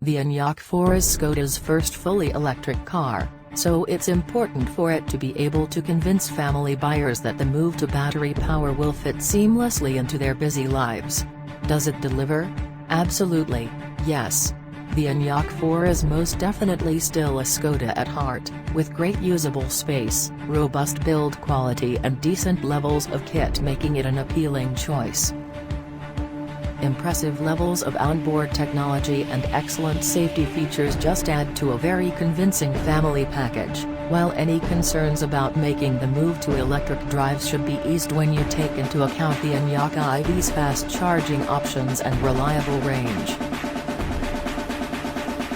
The ENYAQ 4 is Škoda's first fully electric car, so it's important for it to be able to convince family buyers that the move to battery power will fit seamlessly into their busy lives. Does it deliver? Absolutely, yes. The ENYAQ 4 is most definitely still a Škoda at heart, with great usable space, robust build quality and decent levels of kit making it an appealing choice. Impressive levels of onboard technology and excellent safety features just add to a very convincing family package, while any concerns about making the move to electric drives should be eased when you take into account the ENYAQ iV's fast charging options and reliable range.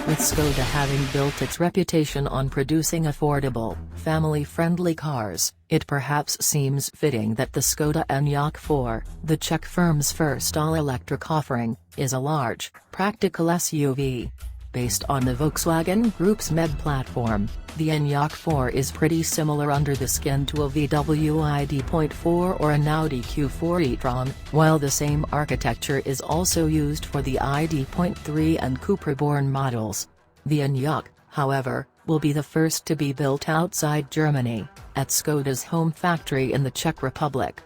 With Škoda having built its reputation on producing affordable, family-friendly cars, it perhaps seems fitting that the Škoda ENYAQ 4, the Czech firm's first all-electric offering, is a large, practical SUV. Based on the Volkswagen Group's MEB platform, the ENYAQ 4 is pretty similar under the skin to a VW ID.4 or an Audi Q4 e-tron, while the same architecture is also used for the ID.3 and Cupra-born models. The ENYAQ, however, will be the first to be built outside Germany, at Škoda's home factory in the Czech Republic.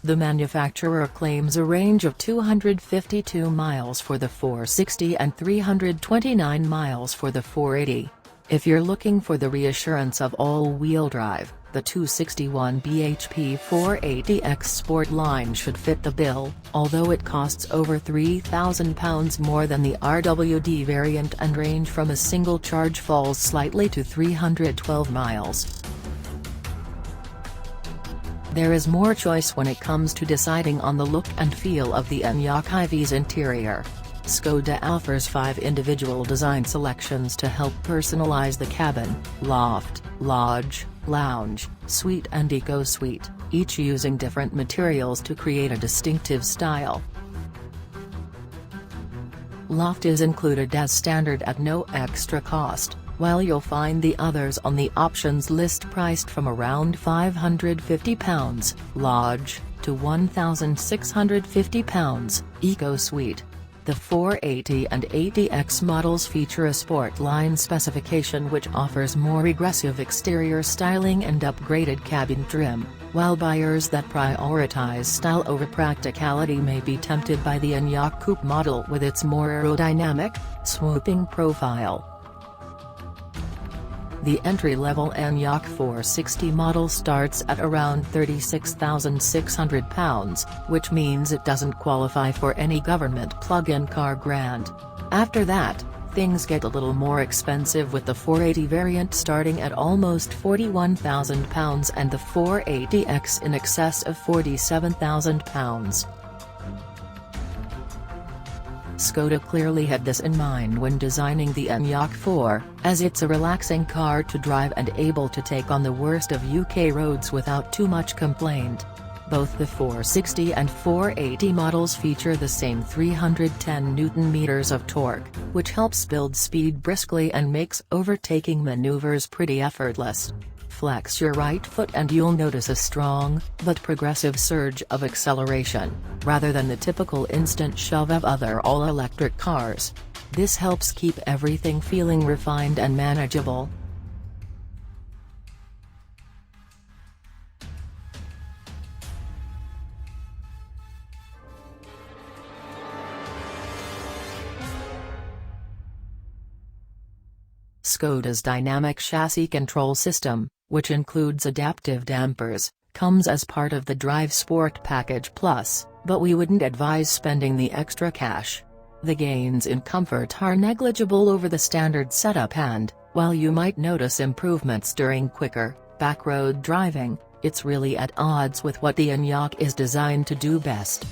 The manufacturer claims a range of 252 miles for the 460 and 329 miles for the 480. If you're looking for the reassurance of all-wheel drive, the 261 bhp 480X Sport line should fit the bill, although it costs over £3,000 more than the RWD variant and range from a single charge falls slightly to 312 miles. There is more choice when it comes to deciding on the look and feel of the ENYAQ iV's interior. Škoda offers 5 individual design selections to help personalize the cabin: loft, lodge, lounge, suite and eco-suite, each using different materials to create a distinctive style. Loft is included as standard at no extra cost, while you'll find the others on the options list priced from around £550, lodge, to £1,650, eco-suite. The 480 and 80X models feature a sport line specification which offers more aggressive exterior styling and upgraded cabin trim, while buyers that prioritize style over practicality may be tempted by the ENYAQ Coupe model with its more aerodynamic, swooping profile. The entry-level ENYAQ 460 model starts at around £36,600, which means it doesn't qualify for any government plug-in car grant. After that, things get a little more expensive with the 480 variant starting at almost £41,000 and the 480X in excess of £47,000. Škoda clearly had this in mind when designing the ENYAQ 4, as it's a relaxing car to drive and able to take on the worst of UK roads without too much complaint. Both the 460 and 480 models feature the same 310 Nm of torque, which helps build speed briskly and makes overtaking maneuvers pretty effortless. Flex your right foot and you'll notice a strong, but progressive surge of acceleration, rather than the typical instant shove of other all-electric cars. This helps keep everything feeling refined and manageable. Škoda's dynamic chassis control system, which includes adaptive dampers, comes as part of the Drive Sport Package Plus, but we wouldn't advise spending the extra cash. The gains in comfort are negligible over the standard setup and, while you might notice improvements during quicker, backroad driving, it's really at odds with what the ENYAQ is designed to do best.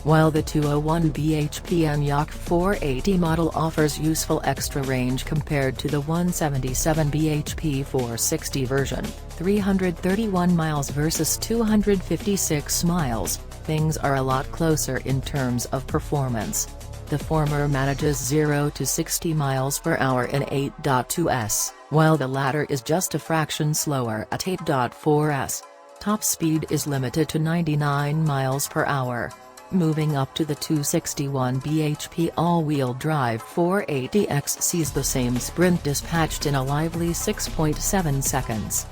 While the 201 bhp ENYAQ 480 model offers useful extra range compared to the 177 bhp 460 version, 331 miles versus 256 miles, things are a lot closer in terms of performance. The former manages 0 to 60 miles per hour in 8.2s, while the latter is just a fraction slower at 8.4s. Top speed is limited to 99 miles per hour. Moving up to the 261 bhp all-wheel drive 480X sees the same sprint dispatched in a lively 6.7 seconds.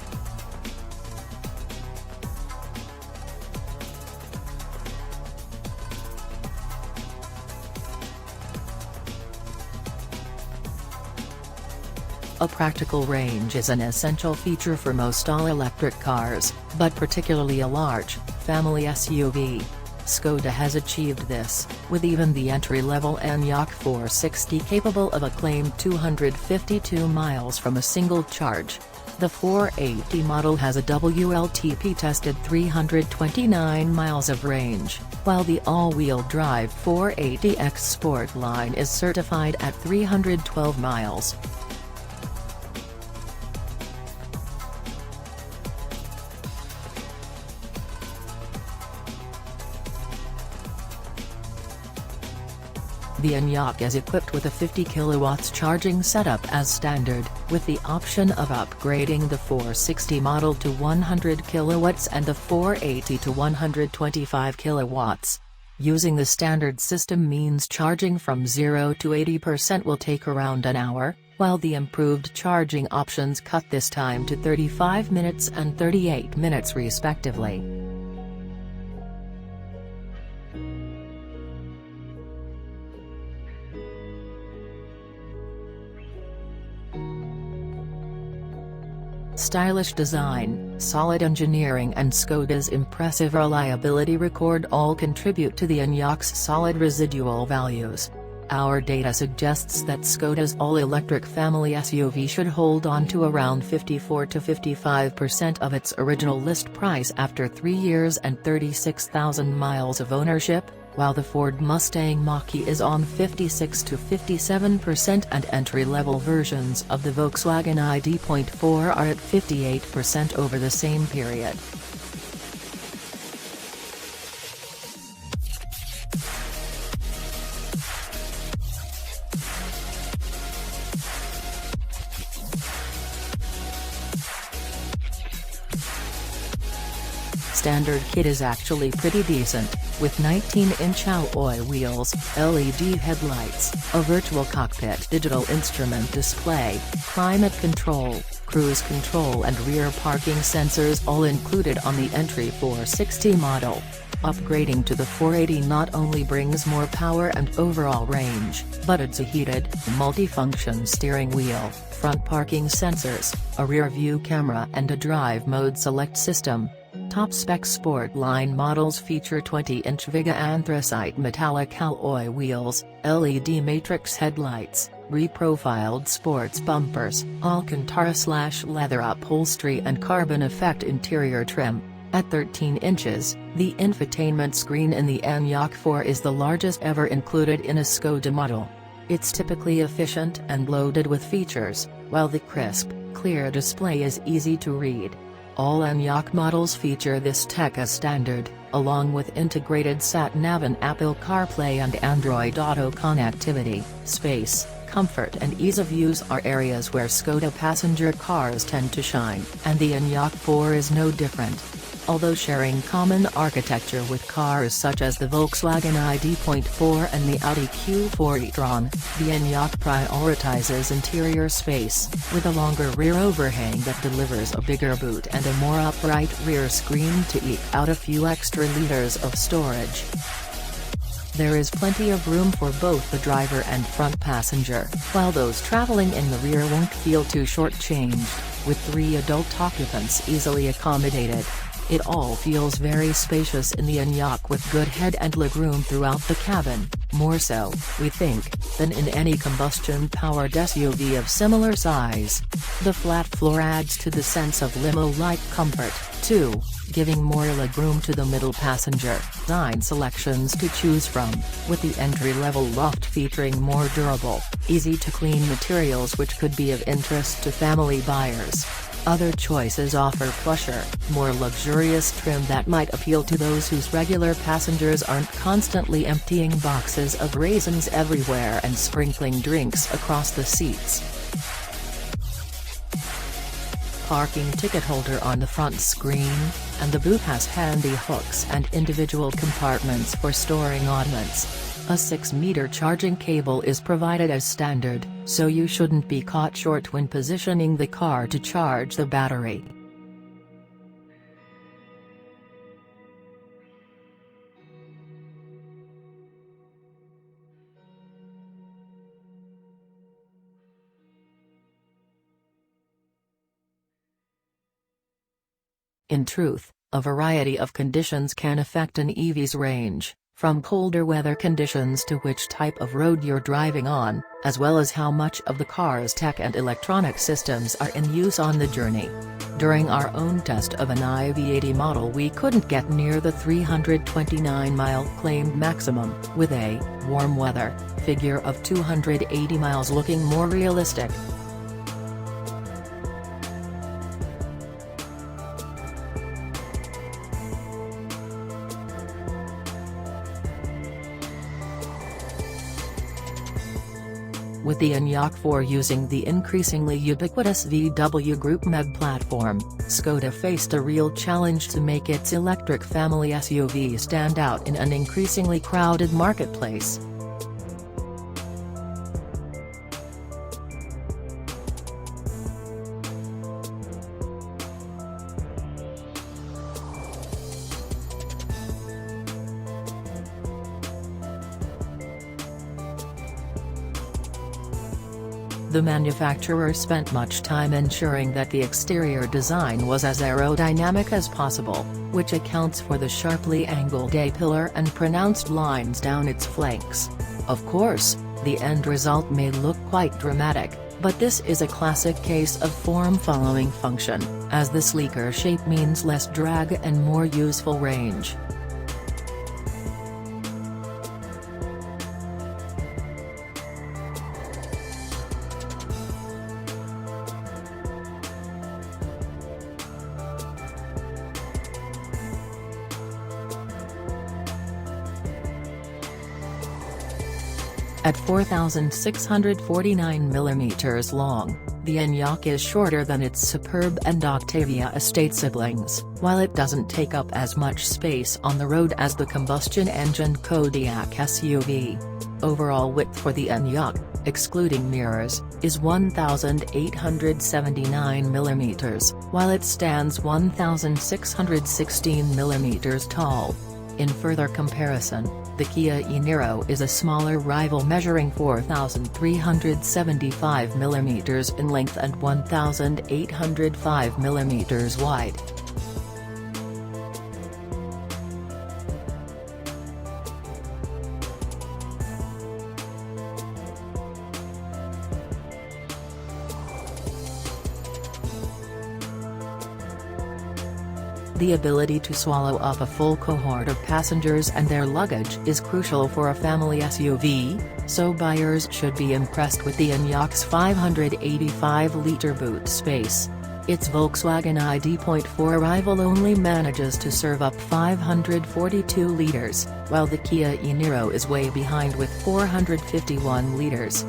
A practical range is an essential feature for most all-electric cars, but particularly a large, family SUV. ŠKODA has achieved this, with even the entry-level ENYAQ 460 capable of a claimed 252 miles from a single charge. The 480 model has a WLTP-tested 329 miles of range, while the all-wheel drive 480X Sport line is certified at 312 miles. The ENYAQ is equipped with a 50 kW charging setup as standard, with the option of upgrading the 460 model to 100 kW and the 480 to 125 kW. Using the standard system means charging from 0 to 80% will take around an hour, while the improved charging options cut this time to 35 minutes and 38 minutes respectively. Stylish design, solid engineering and ŠKODA's impressive reliability record all contribute to the ENYAQ's solid residual values. Our data suggests that ŠKODA's all-electric family SUV should hold on to around 54 to 55% of its original list price after 3 years and 36,000 miles of ownership, while the Ford Mustang Mach-E is on 56 to 57% and entry-level versions of the Volkswagen ID.4 are at 58% over the same period. Standard kit is actually pretty decent, with 19-inch alloy wheels, LED headlights, a virtual cockpit digital instrument display, climate control, cruise control and rear parking sensors all included on the entry 460 model. Upgrading to the 480 not only brings more power and overall range, but adds a heated, multifunction steering wheel, front parking sensors, a rear-view camera and a drive mode select system. Top-spec sport line models feature 20-inch Viga anthracite metallic alloy wheels, LED matrix headlights, reprofiled sports bumpers, Alcantara/leather upholstery and carbon effect interior trim. At 13 inches, the infotainment screen in the ENYAQ 4 is the largest ever included in a ŠKODA model. It's typically efficient and loaded with features, while the crisp, clear display is easy to read. All ENYAQ models feature this tech as standard, along with integrated sat-nav and Apple CarPlay and Android Auto connectivity. Space, comfort and ease of use are areas where ŠKODA passenger cars tend to shine, and the ENYAQ 4 is no different. Although sharing common architecture with cars such as the Volkswagen ID.4 and the Audi Q4 e-tron, the ENYAQ prioritizes interior space, with a longer rear overhang that delivers a bigger boot and a more upright rear screen to eke out a few extra liters of storage. There is plenty of room for both the driver and front passenger, while those traveling in the rear won't feel too short-changed, with 3 adult occupants easily accommodated. It all feels very spacious in the ENYAQ with good head and legroom throughout the cabin, more so, we think, than in any combustion-powered SUV of similar size. The flat floor adds to the sense of limo-like comfort, too, giving more legroom to the middle passenger. Design selections to choose from, with the entry-level loft featuring more durable, easy-to-clean materials which could be of interest to family buyers. Other choices offer plusher, more luxurious trim that might appeal to those whose regular passengers aren't constantly emptying boxes of raisins everywhere and sprinkling drinks across the seats. Parking ticket holder on the front screen, and the boot has handy hooks and individual compartments for storing oddments. A 6-meter charging cable is provided as standard, so you shouldn't be caught short when positioning the car to charge the battery. In truth, a variety of conditions can affect an EV's range, from colder weather conditions to which type of road you're driving on, as well as how much of the car's tech and electronic systems are in use on the journey. During our own test of an IV80 model, we couldn't get near the 329-mile claimed maximum, with a warm weather figure of 280 miles looking more realistic. With the ENYAQ 4 using the increasingly ubiquitous VW Group MEB platform, ŠKODA faced a real challenge to make its electric family SUV stand out in an increasingly crowded marketplace. The manufacturer spent much time ensuring that the exterior design was as aerodynamic as possible, which accounts for the sharply angled A-pillar and pronounced lines down its flanks. Of course, the end result may look quite dramatic, but this is a classic case of form following function, as the sleeker shape means less drag and more useful range. At 4,649 mm long, the ENYAQ is shorter than its Superb and Octavia estate siblings, while it doesn't take up as much space on the road as the combustion-engined Kodiaq SUV. Overall width for the ENYAQ, excluding mirrors, is 1,879 mm, while it stands 1,616 mm tall. In further comparison, the Kia e-Niro is a smaller rival measuring 4,375 mm in length and 1,805 mm wide. The ability to swallow up a full cohort of passengers and their luggage is crucial for a family SUV, so buyers should be impressed with the ENYAQ's 585-liter boot space. Its Volkswagen ID.4 rival only manages to serve up 542 liters, while the Kia e-Niro is way behind with 451 liters.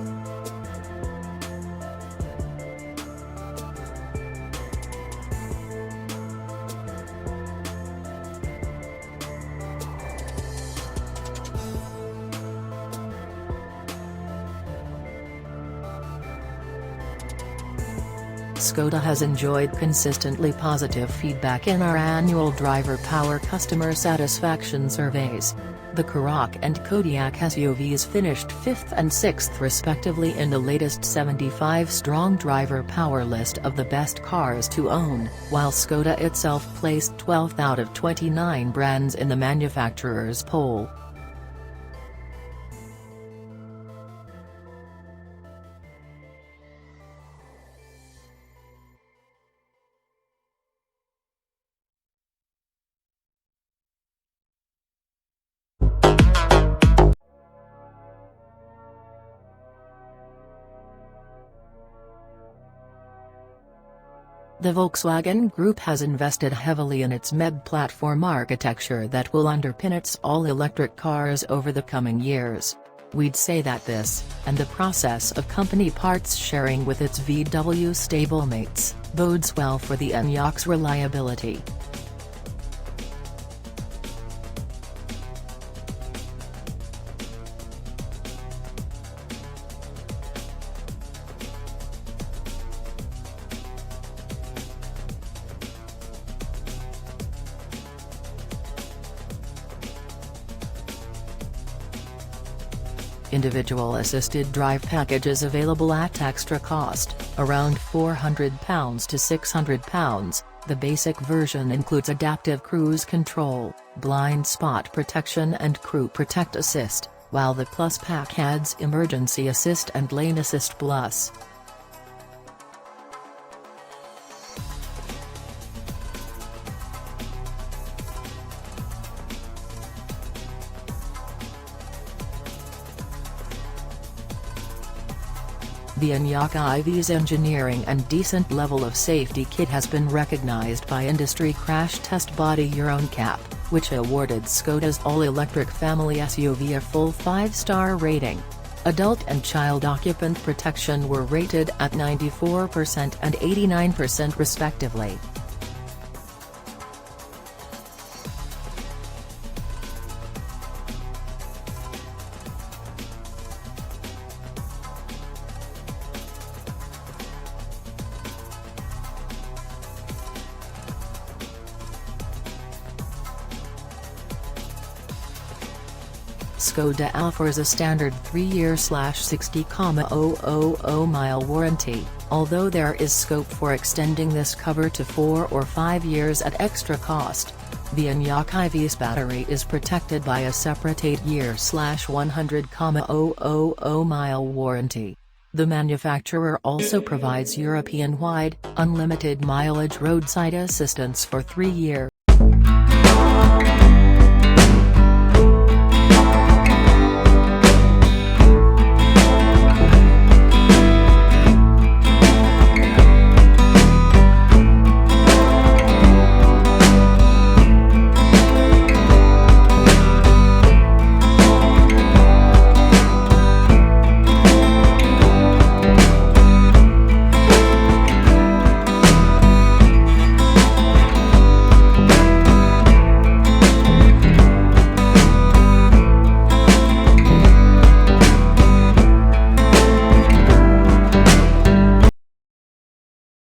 ŠKODA has enjoyed consistently positive feedback in our annual driver power customer satisfaction surveys. The Karoq and Kodiaq SUVs finished 5th and 6th respectively in the latest 75-strong driver power list of the best cars to own, while ŠKODA itself placed 12th out of 29 brands in the manufacturer's poll. The Volkswagen Group has invested heavily in its MEB platform architecture that will underpin its all-electric cars over the coming years. We'd say that this, and the process of company parts sharing with its VW stablemates, bodes well for the ENYAQ's reliability. Individual assisted drive packages available at extra cost, around £400 to £600. The basic version includes adaptive cruise control, blind spot protection and crew protect assist, while the Plus pack adds emergency assist and lane assist plus. The ENYAQ iV's engineering and decent level of safety kit has been recognized by industry crash test body EuroNCAP, which awarded Škoda's all-electric family SUV a full 5-star rating. Adult and child occupant protection were rated at 94% and 89% respectively. Škoda offers a standard 3-year/60,000 warranty, although there is scope for extending this cover to 4 or 5 years at extra cost. The ENYAQ iV's battery is protected by a separate 8-year/100,000 warranty. The manufacturer also provides European-wide, unlimited mileage roadside assistance for 3 years.